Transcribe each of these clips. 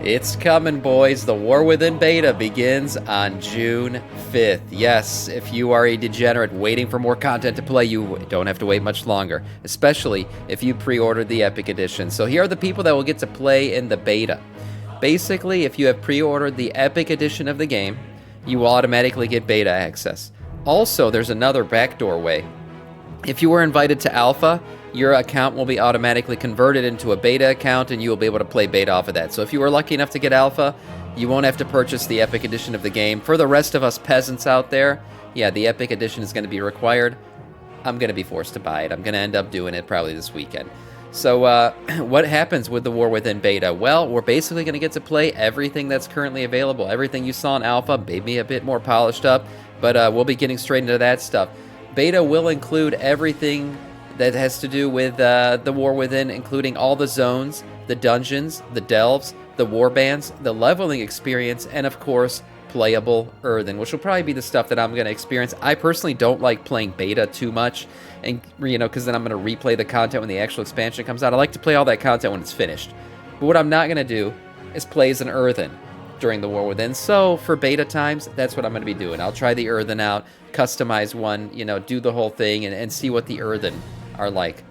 It's coming, boys. The War Within beta begins on June 5th. Yes, if you are a degenerate waiting for more content to play, you don't have to wait much longer, especially if you pre-ordered the Epic Edition. So here are the people that will get to play in the beta. Basically, if you have pre-ordered the Epic Edition of the game, you will automatically get beta access. Also, there's another backdoor way. If you were invited to Alpha, your account will be automatically converted into a beta account and you will be able to play beta off of that. So if you were lucky enough to get Alpha, you won't have to purchase the Epic Edition of the game. For the rest of us peasants out there, yeah, the Epic Edition is going to be required. I'm going to be forced to buy it. I'm going to end up doing it probably this weekend. So what happens with the War Within beta? Well, we're basically going to get to play everything that's currently available. Everything you saw in Alpha, maybe a bit more polished up, but we'll be getting straight into that stuff. Beta will include everything that has to do with the War Within, including all the zones, the dungeons, the delves, the warbands, the leveling experience, and of course, playable Earthen, which will probably be the stuff that I'm going to experience. I personally don't like playing beta too much, and because then I'm going to replay the content when the actual expansion comes out. I like to play all that content when it's finished. But what I'm not going to do is play as an Earthen during the War Within. So for beta times, that's what I'm going to be doing. I'll try the Earthen out, customize one, do the whole thing, and see what the Earthen are like.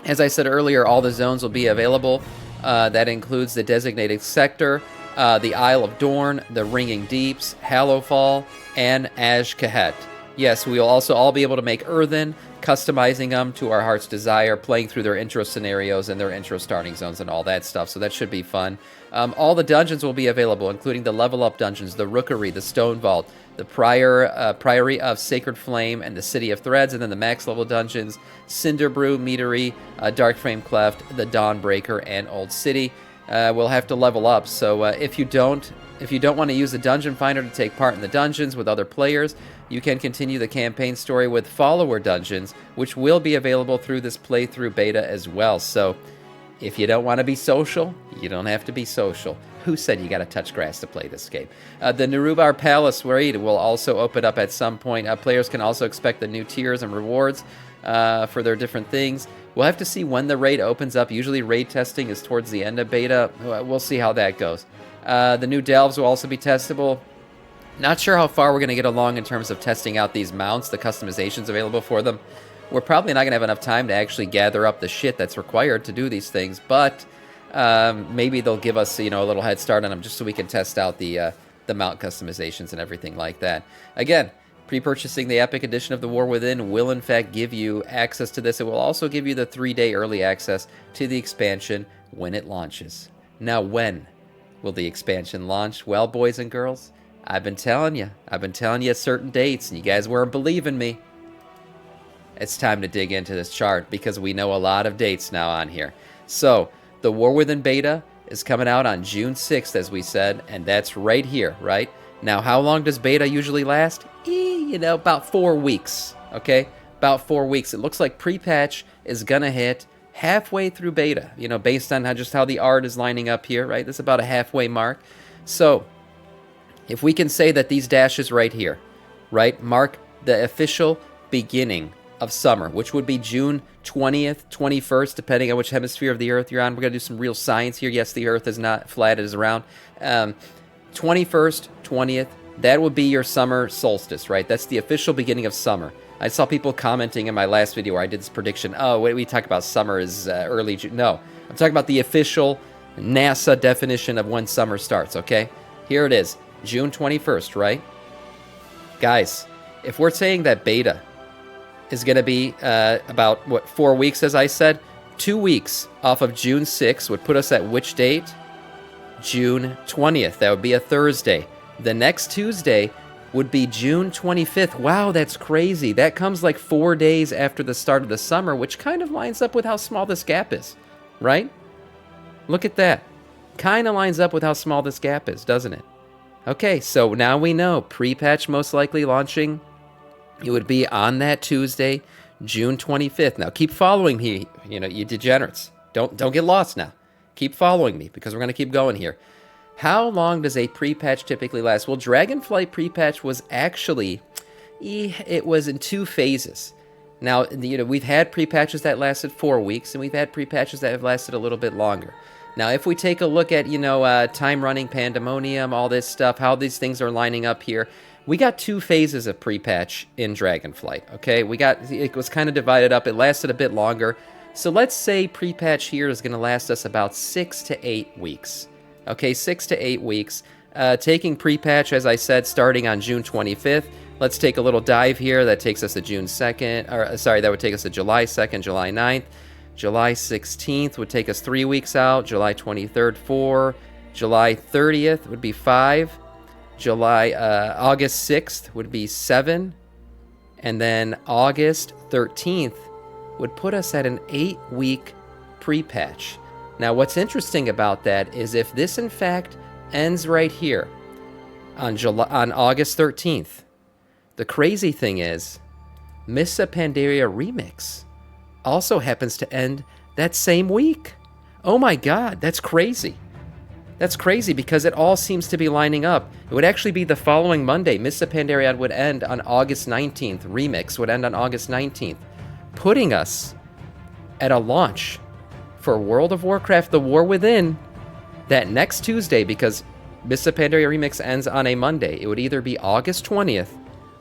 As I said earlier, all the zones will be available. That includes the designated sector, the Isle of Dorn, the Ringing Deeps, Hallowfall, and Azj-Kahet. Yes, we will also all be able to make Earthen, customizing them to our heart's desire, playing through their intro scenarios and their intro starting zones and all that stuff, so that should be fun. All the dungeons will be available, including the level up dungeons, the Rookery, the Stone Vault, the Priory of Sacred Flame, and the City of Threads, and then the max level dungeons, Cinderbrew, Meadery, Darkframe Cleft, the Dawnbreaker, and Old City. We'll have to level up, so if you don't want to use the Dungeon Finder to take part in the dungeons with other players, you can continue the campaign story with follower dungeons, which will be available through this playthrough beta as well. So if you don't want to be social, you don't have to be social. Who said you got to touch grass to play this game? The Nerubar Palace raid will also open up at some point. Players can also expect the new tiers and rewards for their different things. We'll have to see when the raid opens up. Usually raid testing is towards the end of beta. We'll see how that goes. The new delves will also be testable. Not sure how far we're going to get along in terms of testing out these mounts, the customizations available for them. We're probably not going to have enough time to actually gather up the shit that's required to do these things, but maybe they'll give us a little head start on them just so we can test out the mount customizations and everything like that. Again, pre-purchasing the Epic Edition of the War Within will in fact give you access to this. It will also give you the 3-day early access to the expansion when it launches. Now, when will the expansion launch? Well, boys and girls, I've been telling you certain dates, and you guys weren't believing me. It's time to dig into this chart because we know a lot of dates now on here. So, the War Within beta is coming out on June 6th, as we said, and that's right here, right? Now, how long does beta usually last? About 4 weeks, okay? About 4 weeks. It looks like pre-patch is going to hit halfway through beta, based on how the art is lining up here, right? This is about a halfway mark. So, if we can say that these dashes right here, right, mark the official beginning of summer, which would be June 20th, 21st, depending on which hemisphere of the Earth you're on. We're going to do some real science here. Yes, the Earth is not flat, it is round. 21st, 20th, that would be your summer solstice, right? That's the official beginning of summer. I saw people commenting in my last video where I did this prediction. Oh, wait, we talk about summer is early June. No, I'm talking about the official NASA definition of when summer starts, okay? Here it is, June 21st, right? Guys, if we're saying that beta is going to be about, 4 weeks, as I said, 2 weeks off of June 6th would put us at which date? June 20th. That would be a Thursday. The next Tuesday would be June 25th. Wow, that's crazy. That comes like 4 days after the start of the summer, which kind of lines up with how small this gap is, right? Look at that. Kind of lines up with how small this gap is, doesn't it? Okay, so now we know pre-patch most likely launching. It would be on that Tuesday, June 25th. Now, keep following me, you degenerates. Don't get lost now. Keep following me because we're going to keep going here. How long does a pre-patch typically last? Well, Dragonflight pre-patch was actually, it was in 2 phases. Now, we've had pre-patches that lasted 4 weeks, and we've had pre-patches that have lasted a little bit longer. Now, if we take a look at, time running, pandemonium, all this stuff, how these things are lining up here, we got 2 phases of pre-patch in Dragonflight, okay? It was kind of divided up. It lasted a bit longer. So let's say pre-patch here is going to last us about 6 to 8 weeks. Okay, 6 to 8 weeks. Taking pre-patch, as I said, starting on June 25th. Let's take a little dive here. That takes us to June 2nd. That would take us to July 2nd, July 9th. July 16th would take us 3 weeks out. July 23rd, 4. July 30th would be 5. August 6th would be 7. And then August 13th would put us at an 8-week pre-patch. Now, what's interesting about that is if this, in fact, ends right here on August 13th, the crazy thing is Mists of Pandaria Remix also happens to end that same week. Oh my god, that's crazy. That's crazy because it all seems to be lining up. It would actually be the following Monday. Mists of Pandaria would end on August 19th. Remix would end on August 19th, putting us at a launch for World of Warcraft The War Within that next Tuesday, because Mists of Pandaria Remix ends on a Monday. It would either be August 20th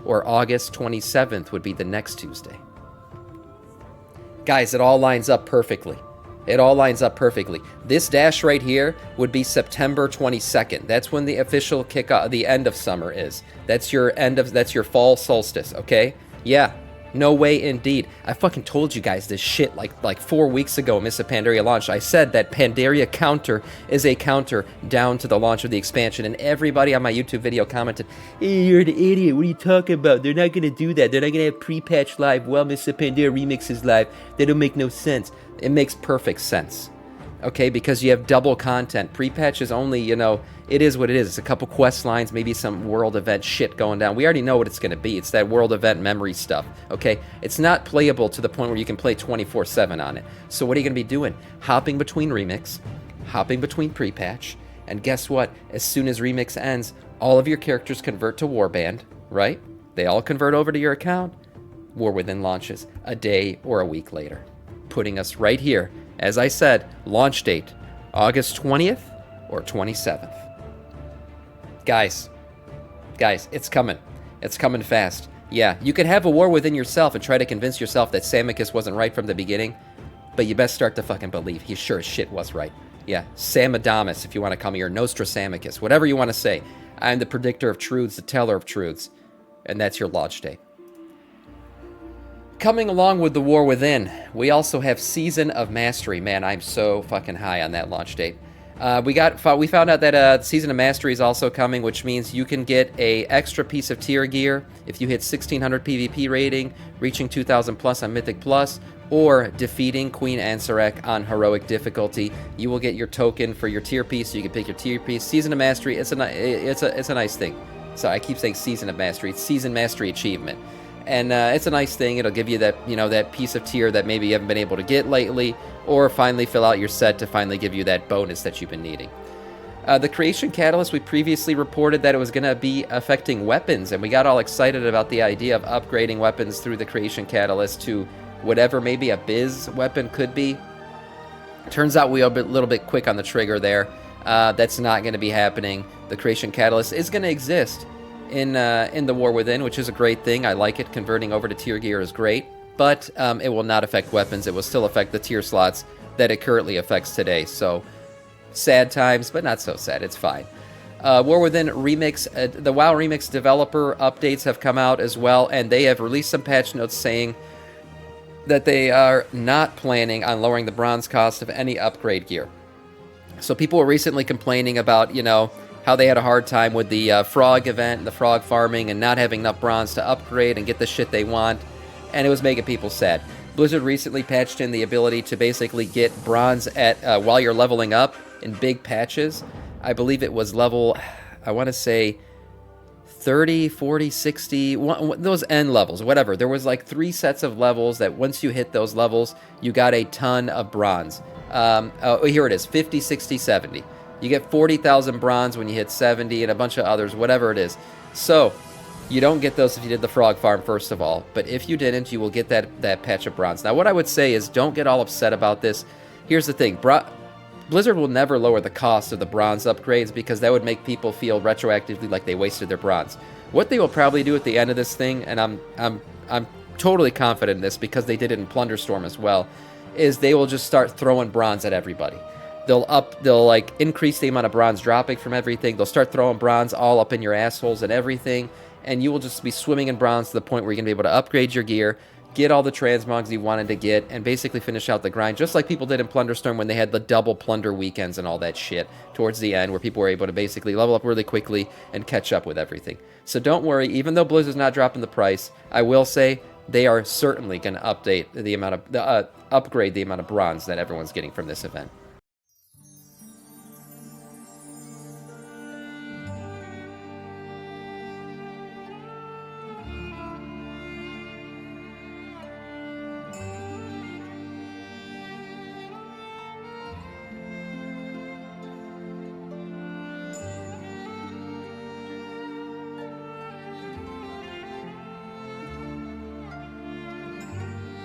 or August 27th would be the next Tuesday. Guys, it all lines up perfectly. It all lines up perfectly. This dash right here would be September 22nd. That's when the official kickoff, the end of summer is. That's your fall solstice, okay? Yeah, no way indeed. I fucking told you guys this shit like 4 weeks ago when Mists of Pandaria launched. I said that Pandaria counter is a counter down to the launch of the expansion, and everybody on my YouTube video commented, "Hey, you're an idiot. What are you talking about? They're not going to do that. They're not going to have pre-patch live while Mists of Pandaria Remix is live. That don't make no sense." It makes perfect sense, okay? Because you have double content. Pre-patch is only, it is what it is. It's a couple quest lines, maybe some world event shit going down. We already know what it's going to be. It's that world event memory stuff, okay? It's not playable to the point where you can play 24/7 on it. So what are you going to be doing? Hopping between Remix, hopping between pre-patch, and guess what? As soon as Remix ends, all of your characters convert to Warband, right? They all convert over to your account. War Within launches a day or a week later, putting us right here. As I said, launch date, August 20th or 27th. Guys, it's coming. It's coming fast. Yeah, you could have a war within yourself and try to convince yourself that Samiccus wasn't right from the beginning, but you best start to fucking believe he sure as shit was right. Yeah, Samadamus, if you want to come here, Nostra Samiccus, whatever you want to say. I'm the predictor of truths, the teller of truths, and that's your launch date. Coming along with the War Within, we also have Season of Mastery. Man, I'm so fucking high on that launch date. We found out that Season of Mastery is also coming, which means you can get a extra piece of tier gear if you hit 1600 PvP rating, reaching 2000 plus on Mythic Plus, or defeating Queen Ansarek on Heroic difficulty. You will get your token for your tier piece, so you can pick your tier piece. Season of Mastery, it's a nice thing. So I keep saying Season of Mastery. It's Season Mastery Achievement. And it's a nice thing. It'll give you that, that piece of tier that maybe you haven't been able to get lately, or finally fill out your set to finally give you that bonus that you've been needing. The Creation Catalyst, we previously reported that it was going to be affecting weapons, and we got all excited about the idea of upgrading weapons through the Creation Catalyst to whatever maybe a biz weapon could be. Turns out we were a little bit quick on the trigger there. That's not going to be happening. The Creation Catalyst is going to exist in the War Within, which is a great thing. I like it. Converting over to tier gear is great, but it will not affect weapons. It will still affect the tier slots that it currently affects today. So sad times, but not so sad. It's fine. War Within Remix, the WoW Remix developer updates have come out as well, and they have released some patch notes saying that they are not planning on lowering the bronze cost of any upgrade gear. So people were recently complaining about, how they had a hard time with the frog event and the frog farming and not having enough bronze to upgrade and get the shit they want, and it was making people sad. Blizzard recently patched in the ability to basically get bronze at while you're leveling up in big patches. I believe it was level, I want to say 30, 40, 60, those end levels, whatever. There was like 3 sets of levels that once you hit those levels, you got a ton of bronze. Here it is, 50, 60, 70. You get 40,000 bronze when you hit 70 and a bunch of others, whatever it is. So, you don't get those if you did the frog farm, first of all. But if you didn't, you will get that patch of bronze. Now, what I would say is don't get all upset about this. Here's the thing. Blizzard will never lower the cost of the bronze upgrades because that would make people feel retroactively like they wasted their bronze. What they will probably do at the end of this thing, and I'm totally confident in this because they did it in Plunderstorm as well, is they will just start throwing bronze at everybody. They'll like increase the amount of bronze dropping from everything. They'll start throwing bronze all up in your assholes and everything, and you will just be swimming in bronze to the point where you're gonna be able to upgrade your gear, get all the transmogs you wanted to get, and basically finish out the grind, just like people did in Plunderstorm when they had the double plunder weekends and all that shit towards the end, where people were able to basically level up really quickly and catch up with everything. So don't worry, even though Blizzard's not dropping the price, I will say they are certainly going to update the amount of upgrade the amount of bronze that everyone's getting from this event.